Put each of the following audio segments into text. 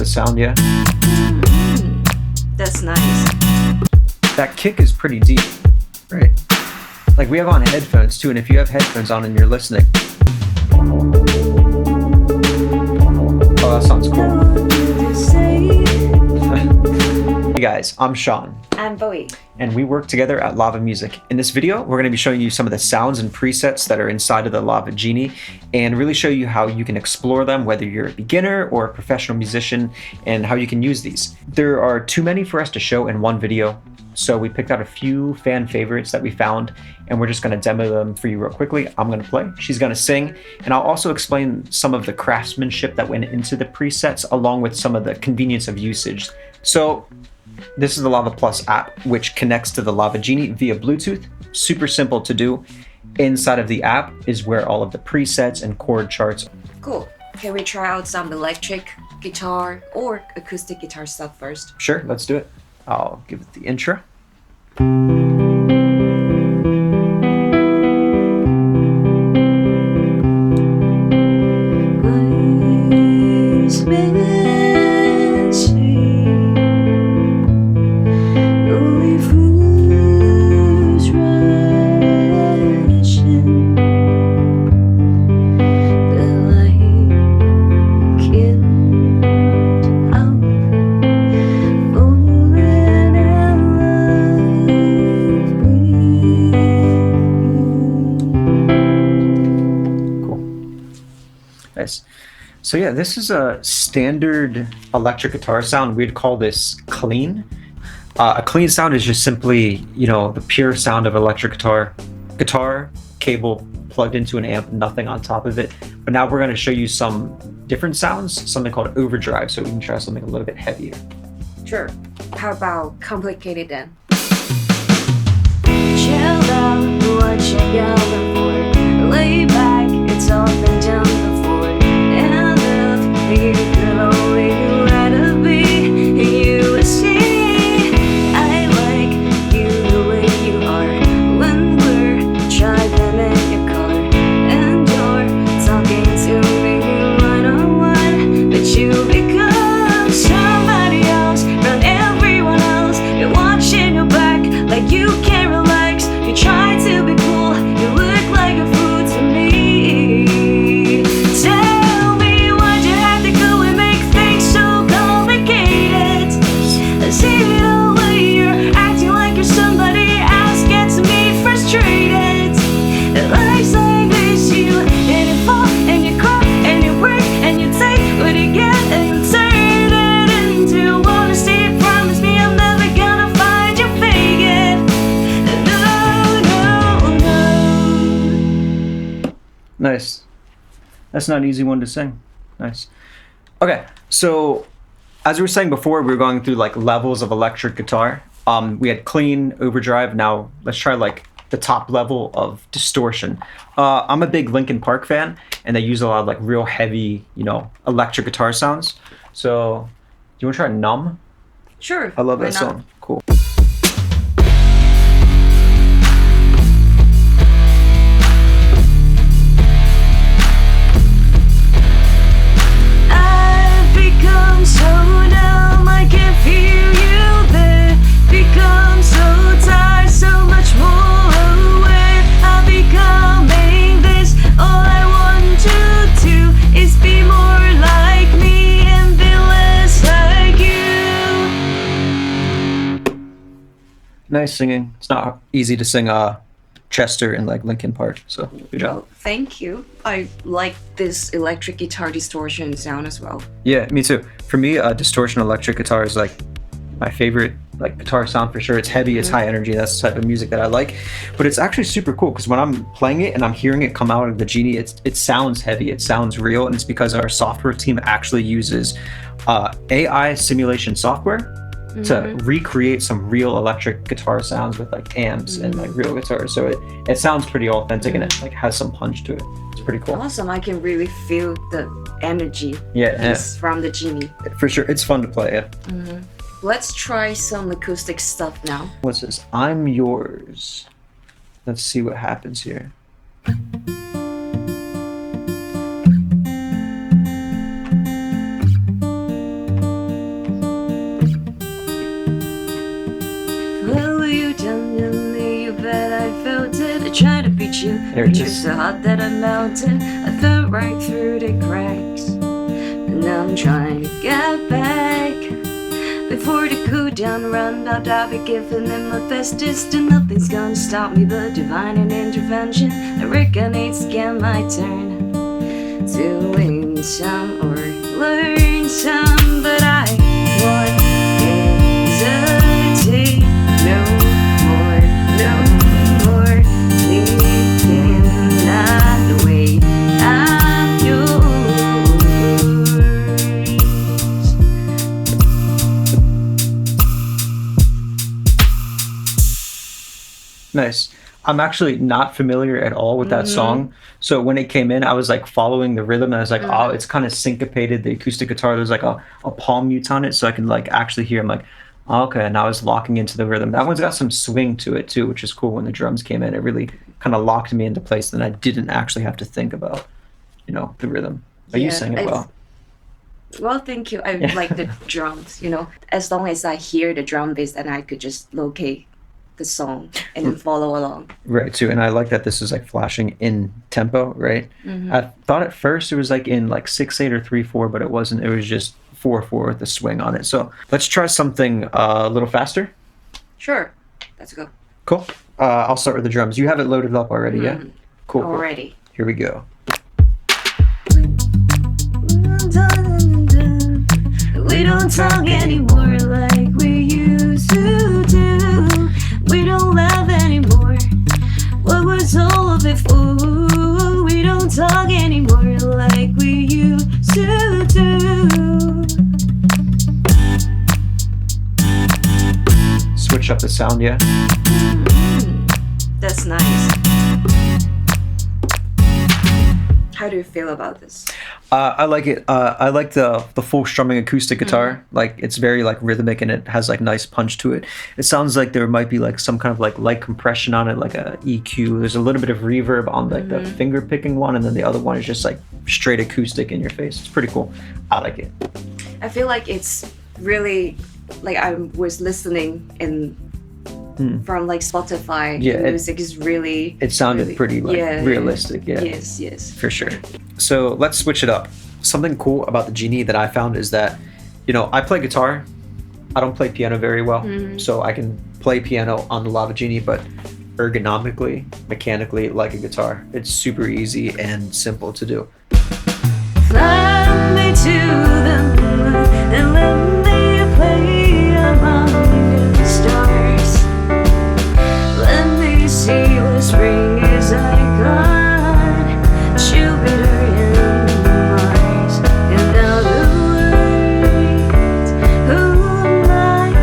sound, yeah. That's nice. That kick is pretty deep, right? Like we have on headphones too, and if you have headphones on and you're listening. Oh, that sounds cool. Hey guys, I'm Shawn. I'm Boey. And we work together at Lava Music. In this video, we're going to be showing you some of the sounds and presets that are inside of the Lava Genie and really show you how you can explore them, whether you're a beginner or a professional musician, and how you can use these. There are too many for us to show in one video, so we picked out a few fan favorites that we found, and we're just going to demo them for you real quickly. I'm going to play, she's going to sing, and I'll also explain some of the craftsmanship that went into the presets, along with some of the convenience of usage. So this is the Lava Plus app, which connects to the Lava Genie via Bluetooth. Super simple to do. Inside of the app is where all of the presets and chord charts. Cool. Can we try out some electric guitar or acoustic guitar stuff first? Sure, let's do it. I'll give it the intro. Nice. So yeah, this is a standard electric guitar sound. We'd call this clean. A clean sound is just simply, the pure sound of electric guitar. Guitar, cable plugged into an amp, nothing on top of it. But now we're going to show you some different sounds, something called Overdrive, so we can try something a little bit heavier. Sure. How about complicated then? Chill out, what you yelling for? Lay back, it's all been done before. And if you could only rather be, you would see I like you the way you are. When we're driving in your car and you're talking to me one-on-one, but you become somebody else, from everyone else. You're watching your back like you can't relax. You try to be cool, you look like a fool to me. Tell me why'd you have to go and make things so complicated? See the way you're acting like you're somebody else gets me frustrated. Life's like this, you and you fall and you cry and you break and you take what you get and you turn it into honesty. Promise me I'm never gonna find you faking. No. Nice. That's not an easy one to sing. Nice. Okay, so as we were saying before, we were going through like levels of electric guitar. We had clean, overdrive. Now let's try like the top level of distortion. I'm a big Linkin Park fan, and they use a lot of like real heavy, electric guitar sounds. So do you want to try Numb? Sure. I love why that not? song. Cool. I've become so numb, I can feel you there. Become so tired, so much more aware. I'm becoming this. All I want to do is be more like me and be less like you. Nice singing. It's not easy to sing Chester and like Linkin Park, so good job. Well, thank you. I like this electric guitar distortion sound as well. Yeah, me too. For me, distortion electric guitar is like my favorite like guitar sound for sure. It's heavy, it's high energy. That's the type of music that I like. But it's actually super cool because when I'm playing it and I'm hearing it come out of the Genie, it sounds heavy, it sounds real, and it's because our software team actually uses AI simulation software to recreate some real electric guitar sounds with like amps and like real guitars. So it sounds pretty authentic and it like has some punch to it. It's pretty cool. Awesome. I can really feel the energy Yeah. from the Genie. For sure. It's fun to play. Yeah. Let's try some acoustic stuff now. What's this? I'm yours. Let's see what happens here. you. There it You're is. so hot that I melted. I fell right through the cracks. And now I'm trying to get back. Before the cool down run out, I'll be giving it my bestest. And nothing's gonna stop me but divine intervention. I reckon it's again my turn to win some or learn some. But I won't hesitate no more, no more. Thinking not the way I'm yours. Nice. I'm actually not familiar at all with that song. So when it came in, I was like following the rhythm and I was like, oh, it's kind of syncopated. The acoustic guitar, there's like a palm mute on it. So I can like actually hear, I'm like, oh, okay. And I was locking into the rhythm. That one's got some swing to it too, which is cool. When the drums came in, it really kind of locked me into place. And I didn't actually have to think about, you know, the rhythm. But you sang it well. Well, thank you. I like the drums, you know. As long as I hear the drum bass, then I could just locate the song and then follow along. Right, too. And I like that this is like flashing in tempo, right? I thought at first it was like in like 6/8 or 3/4, but it wasn't. It was just 4/4 with the swing on it. So let's try something a little faster. Sure. Let's go. Cool. I'll start with the drums. You have it loaded up already, yeah? Cool. Already. Here we go. We don't talk anymore like we used to do. We don't laugh anymore. What was all of it for? We don't talk anymore like we used to do. Switch up the sound, yeah? That's nice. How do you feel about this? I like it. I like the full strumming acoustic guitar. Like it's very like rhythmic and it has like nice punch to it. It sounds like there might be like some kind of like light compression on it, like a EQ. There's a little bit of reverb on like the finger picking one, and then the other one is just like straight acoustic in your face. It's pretty cool. I like it. I feel like it's really like I was listening in from like Spotify. Yeah, the music is really. It sounded really, pretty like realistic. Yeah. Yes. Yes. For sure. So let's switch it up. Something cool about the Genie that I found is that, you know, I play guitar. I don't play piano very well. So I can play piano on the Lava Genie, but ergonomically, mechanically, like a guitar. It's super easy and simple to do. Fly me to the moon and let me play among the stars. Let me see what spring is like on Jupiter and Mars. And other words, who might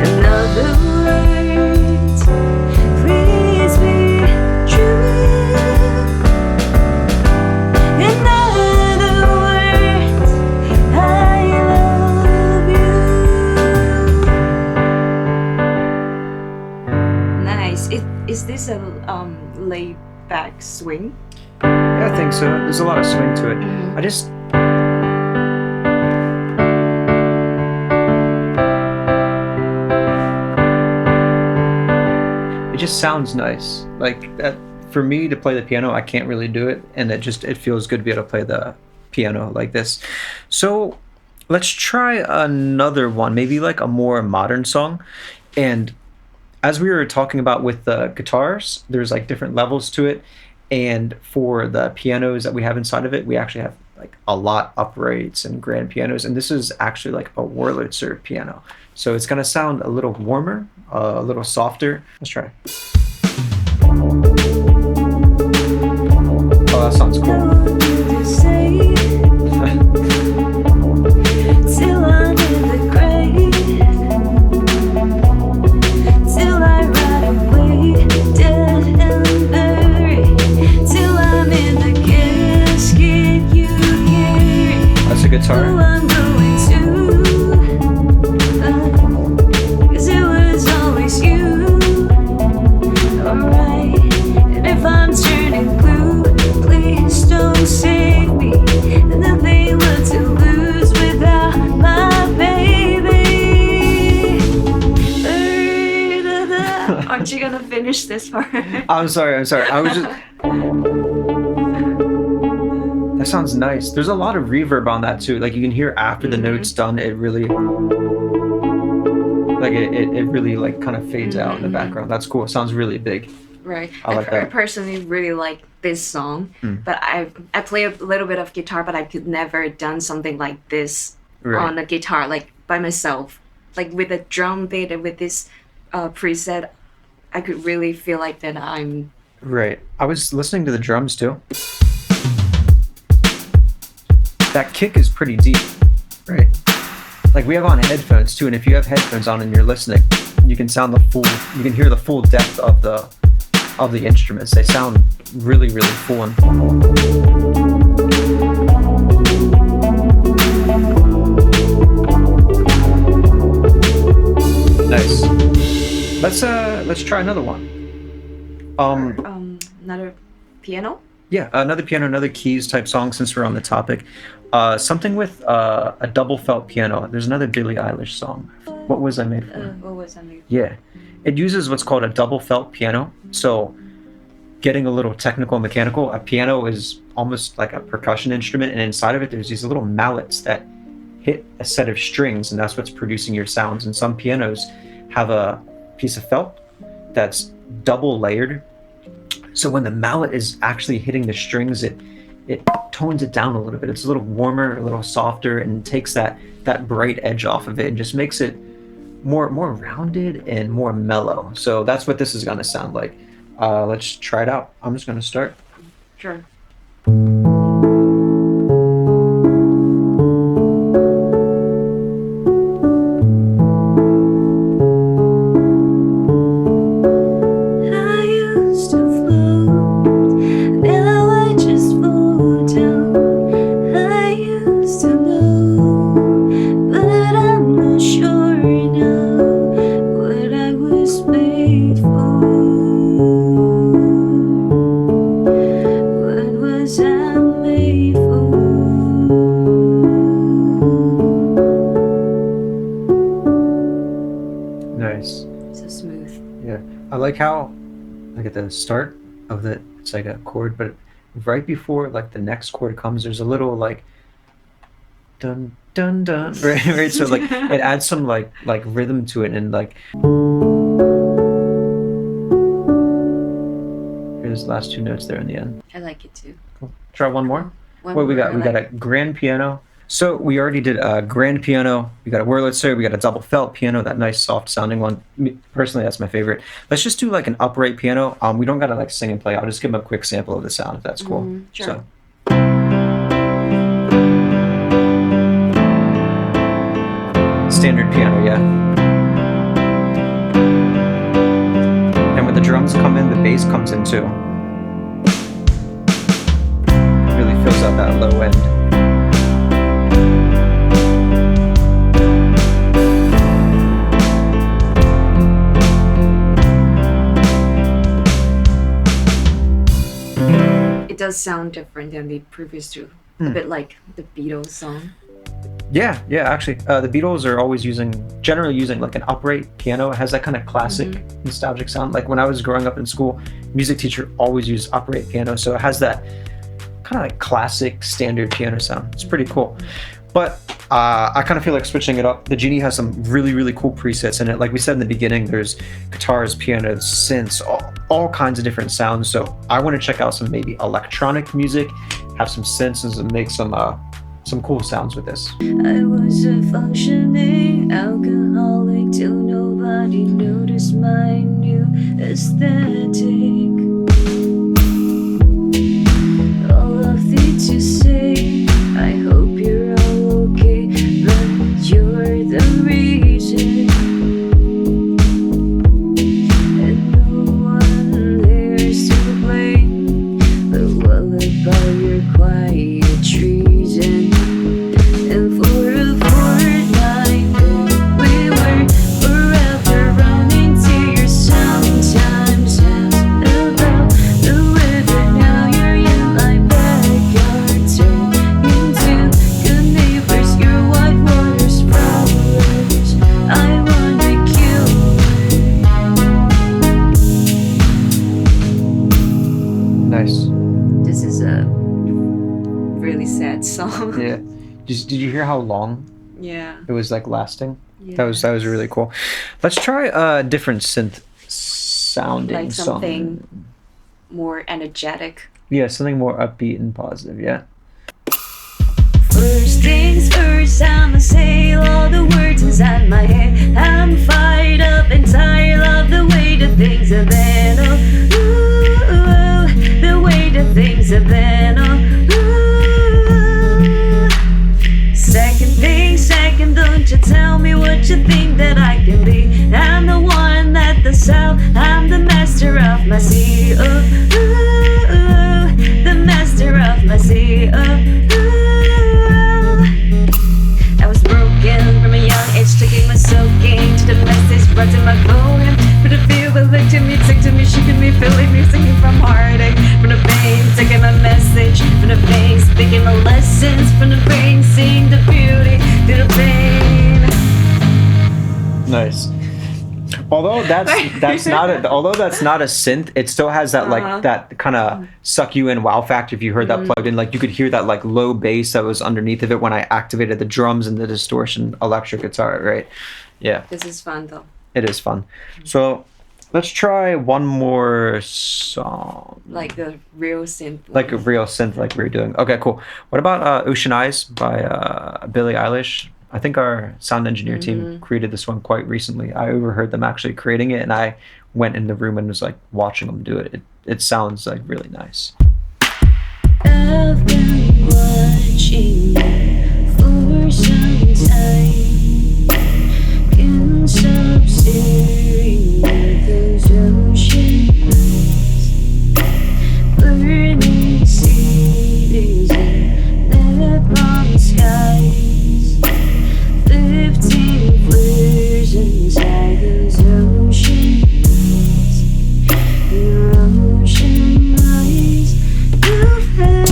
in other words, please be true. In other words, I love you. Nice. Is this a laid back swing? Yeah, I think so. There's a lot of swing to it. I just... It just sounds nice. Like that, for me to play the piano, I can't really do it, and it feels good to be able to play the piano like this. So let's try another one, maybe like a more modern song. And as we were talking about with the guitars, there's like different levels to it. And for the pianos that we have inside of it, we actually have like a lot uprights and grand pianos. And this is actually like a Wurlitzer piano. So it's going to sound a little warmer, a little softer. Let's try. Oh, that sounds cool. Till I'm in the grave, till I ride away, dead and buried, till I'm in the casket you carry. That's a guitar. Who I'm going to, 'cause it was always you. Alright, and if I'm turning blue, please don't to finish this part? I'm sorry. I was just... That sounds nice. There's a lot of reverb on that too. Like you can hear after the note's done, it really... Like it really like kind of fades out in the background. That's cool. It sounds really big. Right. I like that. I personally really like this song, but I play a little bit of guitar, but I could never done something like this on the guitar, like by myself. Like with a drum beat and with this preset, I could really feel like that I'm... Right. I was listening to the drums too. That kick is pretty deep, right? Like we have on headphones too, and if you have headphones on and you're listening, you can hear the full depth of the instruments. They sound really, really full and nice. Let's try another one. Another piano? Yeah, another piano, another keys type song since we're on the topic. Something with a double felt piano. There's another Billie Eilish song. What Was I Made For? What Was I Made For? Yeah. It uses what's called a double felt piano. So getting a little technical and mechanical, a piano is almost like a percussion instrument, and inside of it there's these little mallets that hit a set of strings, and that's what's producing your sounds. And some pianos have a piece of felt that's double layered. So when the mallet is actually hitting the strings, it tones it down a little bit. It's a little warmer, a little softer, and takes that bright edge off of it and just makes it more rounded and more mellow. So that's what this is going to sound like. Let's try it out. I'm just going to start. Sure. I like how, like at the start of it, it's like a chord, but right before like the next chord comes, there's a little like dun dun dun, right? So like it adds some like rhythm to it, and like here's the last two notes there in the end. I like it too. Cool. Try one more. What we got? We got a grand piano. So we already did a grand piano, we got a Wurlitzer, we got a double felt piano, that nice soft sounding one. Personally, that's my favorite. Let's just do like an upright piano. We don't gotta like sing and play. I'll just give them a quick sample of the sound if that's cool. Sure. So. Standard piano, yeah. And when the drums come in, the bass comes in too. Really fills out that low end. It does sound different than the previous two. A bit like the Beatles song. Yeah, actually, the Beatles are always generally using like an upright piano. It has that kind of classic, nostalgic sound. Like when I was growing up in school, music teacher always used upright piano, so it has that kind of like classic, standard piano sound. It's pretty cool. But I kind of feel like switching it up. The Genie has some really, really cool presets in it. Like we said in the beginning, there's guitars, pianos, synths, all kinds of different sounds. So I want to check out some maybe electronic music, have some synths, and make some cool sounds with this. I was a functioning alcoholic till nobody noticed my new aesthetic. All of the to say, I hope you're all okay, but you're the reason. And no one there's to blame, but what about your quiet treason? And for a fortnight, we were forever running to your sometimes. Did you hear how long Yeah. it was like lasting? Yes. That was really cool. Let's try a different synth sounding Like something song. more energetic. Yeah, something more upbeat and positive. Yeah. First things first, I'ma say all the words inside my head. I'm fired up and tired of the way that things have been. Oh, ooh, the way that things have been. Oh, ooh. Second thing, second, don't you tell me what you think that I can be. I'm the one at the south, I'm the master of my sea. Oh, ooh, the master of my sea. Oh, ooh. I was broken from a young age, taking my soaking to the message brought in my poem. For the feel, religion, music to me, shaking me, feeling me, singing from heartache. From the pain, taking my message. From the pain, speaking my lessons. From the brain, seeing the beauty through the pain. Nice. Although that's not a synth, it still has that like that kind of suck you in wow factor. If you heard that plugged in, like you could hear that like low bass that was underneath of it when I activated the drums and the distortion electric guitar, right? Yeah. This is fun though. It is fun. So let's try one more song. Like the real synth. Like a real synth like we were doing. Okay, cool. What about Ocean Eyes by Billie Eilish? I think our sound engineer team created this one quite recently. I overheard them actually creating it, and I went in the room and was like watching them do it. It sounds like really nice. I've been watching you for some time. Can't stop staring at those ocean eyes. Burning cities and napalm skies. 15 flares inside those ocean eyes. Your ocean eyes, you've had.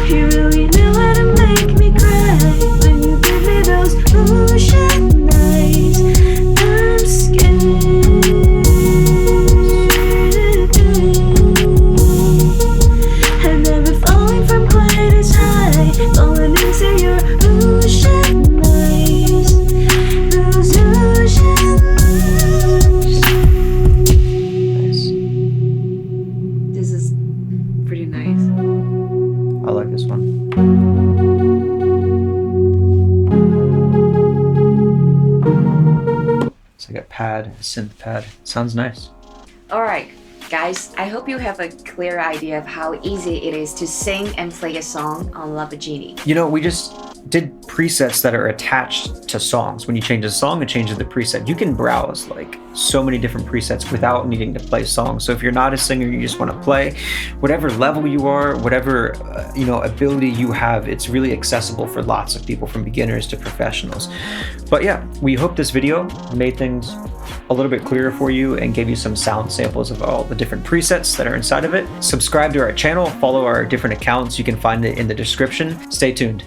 You really know how to make me cry when you give me those ocean eyes. I'm scared. I'm never falling from quite as high, falling into your ocean eyes. Those ocean eyes. Nice. This is pretty nice. I like this one. It's like a pad, a synth pad. Sounds nice. Alright, guys, I hope you have a clear idea of how easy it is to sing and play a song on LAVA GENIE. You know, we just did presets that are attached to songs. When you change a song, it changes the preset. You can browse like so many different presets without needing to play songs. So if you're not a singer, you just want to play, whatever level you are, whatever ability you have, it's really accessible for lots of people, from beginners to professionals. But yeah, we hope this video made things a little bit clearer for you and gave you some sound samples of all the different presets that are inside of it. Subscribe to our channel, follow our different accounts. You can find it in the description. Stay tuned.